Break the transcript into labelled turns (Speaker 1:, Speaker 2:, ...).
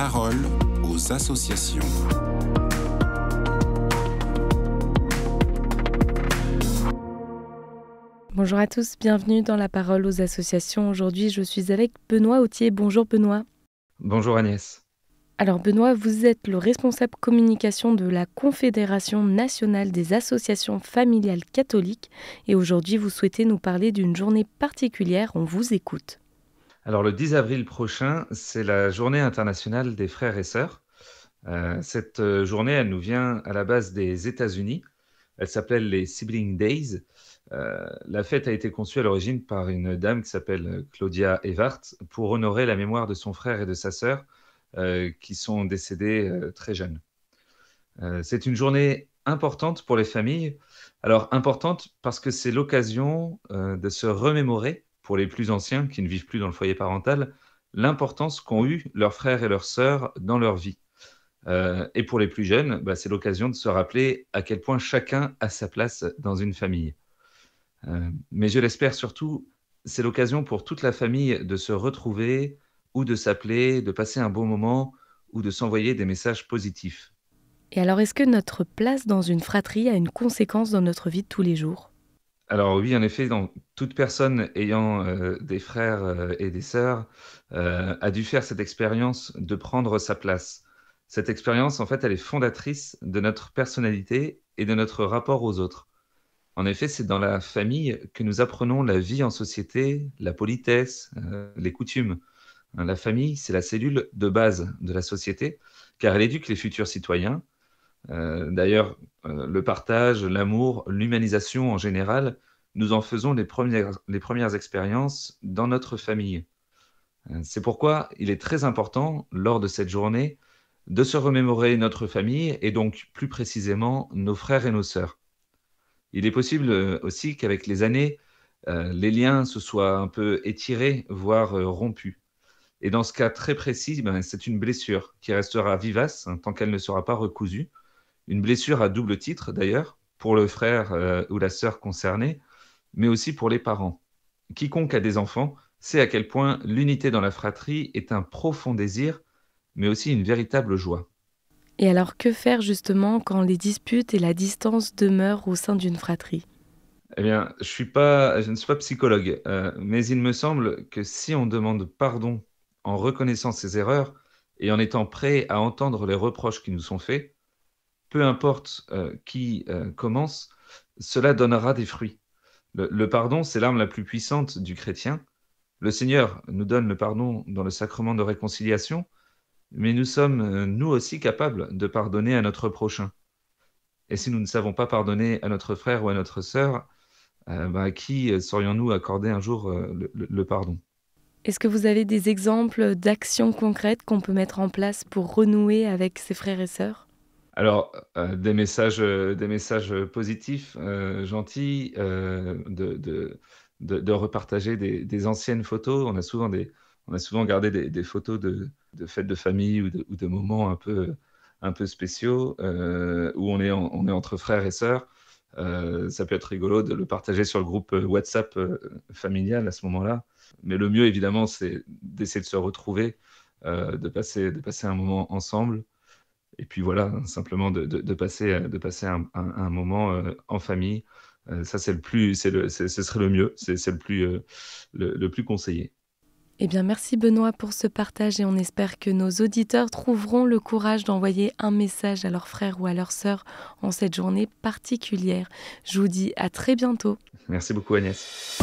Speaker 1: parole aux associations.
Speaker 2: Bonjour à tous, bienvenue dans la parole aux associations. Aujourd'hui, je suis avec Benoît Autier. Bonjour Benoît.
Speaker 3: Bonjour Agnès.
Speaker 2: Alors Benoît, vous êtes le responsable communication de la Confédération nationale des associations familiales catholiques et aujourd'hui vous souhaitez nous parler d'une journée particulière, on vous écoute.
Speaker 3: Alors le 10 avril prochain, c'est la journée internationale des frères et sœurs. Cette journée, elle nous vient à la base des États-Unis. Elle s'appelle les Sibling Days. La fête a été conçue à l'origine par une dame qui s'appelle Claudia Evart pour honorer la mémoire de son frère et de sa sœur qui sont décédés très jeunes. C'est une journée importante pour les familles. Alors importante parce que c'est l'occasion de se remémorer, pour les plus anciens qui ne vivent plus dans le foyer parental, l'importance qu'ont eu leurs frères et leurs sœurs dans leur vie. Et pour les plus jeunes, c'est l'occasion de se rappeler à quel point chacun a sa place dans une famille. Mais je l'espère surtout, c'est l'occasion pour toute la famille de se retrouver ou de s'appeler, de passer un bon moment ou de s'envoyer des messages positifs.
Speaker 2: Et alors est-ce que notre place dans une fratrie a une conséquence dans notre vie de tous les jours ?
Speaker 3: Alors oui, en effet, toute personne ayant des frères et des sœurs a dû faire cette expérience de prendre sa place. Cette expérience, en fait, elle est fondatrice de notre personnalité et de notre rapport aux autres. En effet, c'est dans la famille que nous apprenons la vie en société, la politesse, les coutumes. La famille, c'est la cellule de base de la société, car elle éduque les futurs citoyens. D'ailleurs, le partage, l'amour, l'humanisation en général, nous en faisons les premières expériences dans notre famille. C'est pourquoi il est très important, lors de cette journée, de se remémorer notre famille et donc plus précisément nos frères et nos sœurs. Il est possible aussi qu'avec les années, les liens se soient un peu étirés, voire rompus. Et dans ce cas très précis, c'est une blessure qui restera vivace tant qu'elle ne sera pas recousue. Une blessure à double titre d'ailleurs, pour le frère ou la sœur concernée, mais aussi pour les parents. Quiconque a des enfants sait à quel point l'unité dans la fratrie est un profond désir, mais aussi une véritable joie.
Speaker 2: Et alors que faire justement quand les disputes et la distance demeurent au sein d'une fratrie ?
Speaker 3: Eh bien, je ne suis pas psychologue, mais il me semble que si on demande pardon en reconnaissant ses erreurs et en étant prêt à entendre les reproches qui nous sont faits, peu importe qui commence, cela donnera des fruits. Le pardon, c'est l'arme la plus puissante du chrétien. Le Seigneur nous donne le pardon dans le sacrement de réconciliation, mais nous sommes nous aussi capables de pardonner à notre prochain. Et si nous ne savons pas pardonner à notre frère ou à notre sœur, à qui saurions-nous accorder un jour le pardon ?
Speaker 2: Est-ce que vous avez des exemples d'actions concrètes qu'on peut mettre en place pour renouer avec ses frères et sœurs ?
Speaker 3: Alors, des messages positifs, gentils, de repartager des anciennes photos. On a souvent gardé des photos de fêtes de famille ou de moments un peu spéciaux où on est entre frères et sœurs. Ça peut être rigolo de le partager sur le groupe WhatsApp familial à ce moment-là. Mais le mieux, évidemment, c'est d'essayer de se retrouver, de passer un moment ensemble. Et puis voilà, simplement de passer un moment en famille. Ça, ce serait le mieux, c'est le plus conseillé.
Speaker 2: Eh bien, merci Benoît pour ce partage et on espère que nos auditeurs trouveront le courage d'envoyer un message à leurs frères ou à leurs sœurs en cette journée particulière. Je vous dis à très bientôt.
Speaker 3: Merci beaucoup Agnès.